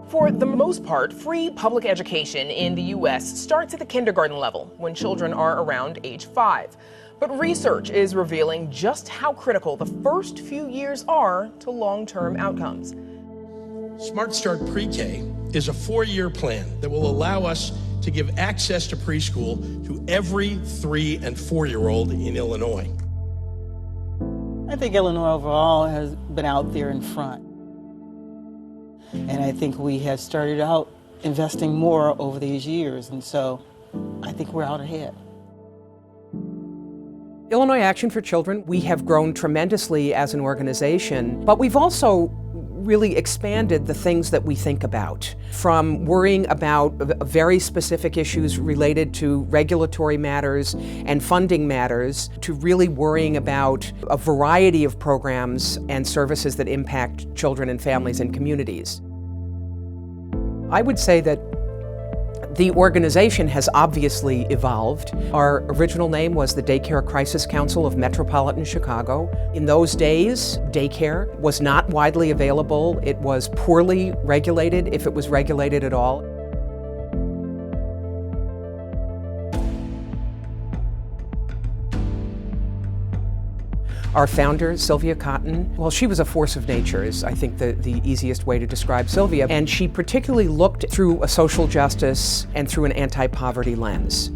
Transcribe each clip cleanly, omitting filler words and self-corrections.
For the most part, free public education in the U.S. starts at the kindergarten level when children are around age 5. But research is revealing just how critical the first few years are to long-term outcomes. Smart Start Pre-K is a 4-year plan that will allow us to give access to preschool to every 3- and 4-year-old in Illinois. I think Illinois overall has been out there in front. And I think we have started out investing more over these years, and so I think we're out ahead. Illinois Action for Children, we have grown tremendously as an organization, but we've also really expanded the things that we think about, from worrying about very specific issues related to regulatory matters and funding matters, to really worrying about a variety of programs and services that impact children and families and communities. I would say that the organization has obviously evolved. Our original name was the Daycare Crisis Council of Metropolitan Chicago. In those days, daycare was not widely available. It was poorly regulated, if it was regulated at all. Our founder, Sylvia Cotton, well, she was a force of nature, is I think the easiest way to describe Sylvia. And she particularly looked through a social justice and through an anti-poverty lens.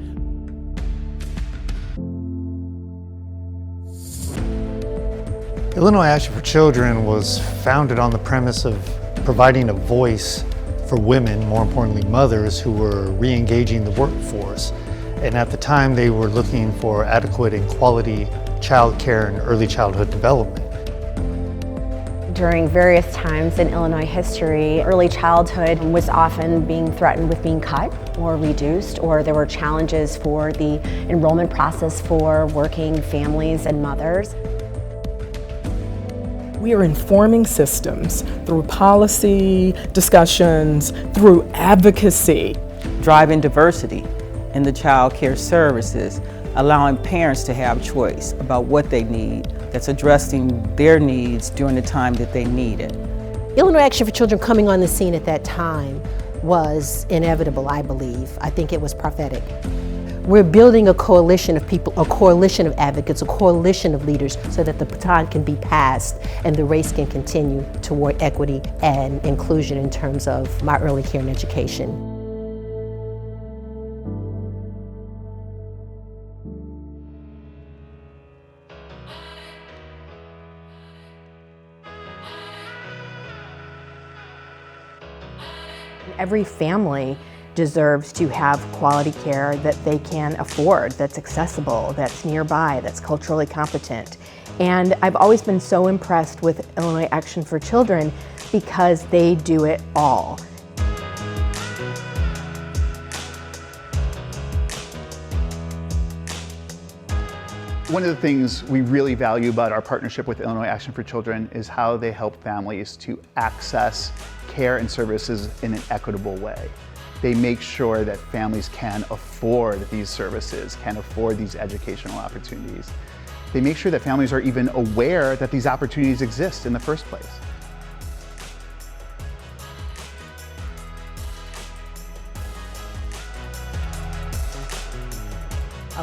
Illinois Action for Children was founded on the premise of providing a voice for women, more importantly mothers, who were re-engaging the workforce. And at the time they were looking for adequate and quality child care and early childhood development. During various times in Illinois history, early childhood was often being threatened with being cut or reduced, or there were challenges for the enrollment process for working families and mothers. We are informing systems through policy discussions, through advocacy. Driving diversity in the child care services, allowing parents to have choice about what they need that's addressing their needs during the time that they need it. Illinois Action for Children coming on the scene at that time was inevitable, I believe. I think it was prophetic. We're building a coalition of people, a coalition of advocates, a coalition of leaders so that the baton can be passed and the race can continue toward equity and inclusion in terms of my early care and education. Every family deserves to have quality care that they can afford, that's accessible, that's nearby, that's culturally competent. And I've always been so impressed with Illinois Action for Children because they do it all. One of the things we really value about our partnership with Illinois Action for Children is how they help families to access care and services in an equitable way. They make sure that families can afford these services, can afford these educational opportunities. They make sure that families are even aware that these opportunities exist in the first place.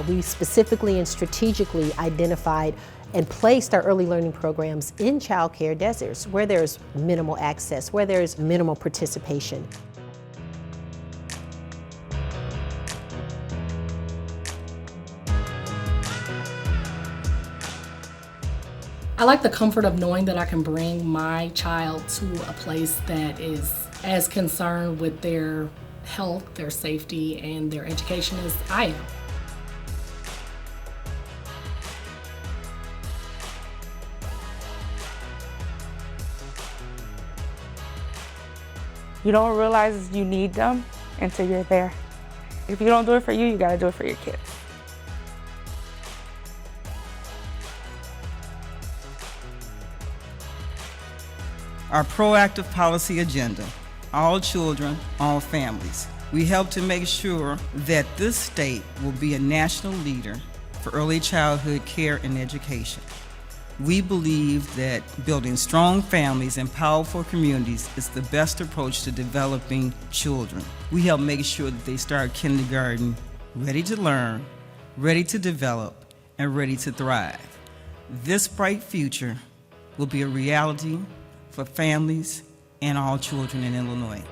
We specifically and strategically identified and placed our early learning programs in child care deserts where there's minimal access, where there's minimal participation. I like the comfort of knowing that I can bring my child to a place that is as concerned with their health, their safety, and their education as I am. You don't realize you need them until you're there. If you don't do it for you, you gotta do it for your kids. Our proactive policy agenda, all children, all families. We help to make sure that this state will be a national leader for early childhood care and education. We believe that building strong families and powerful communities is the best approach to developing children. We help make sure that they start kindergarten ready to learn, ready to develop, and ready to thrive. This bright future will be a reality for families and all children in Illinois.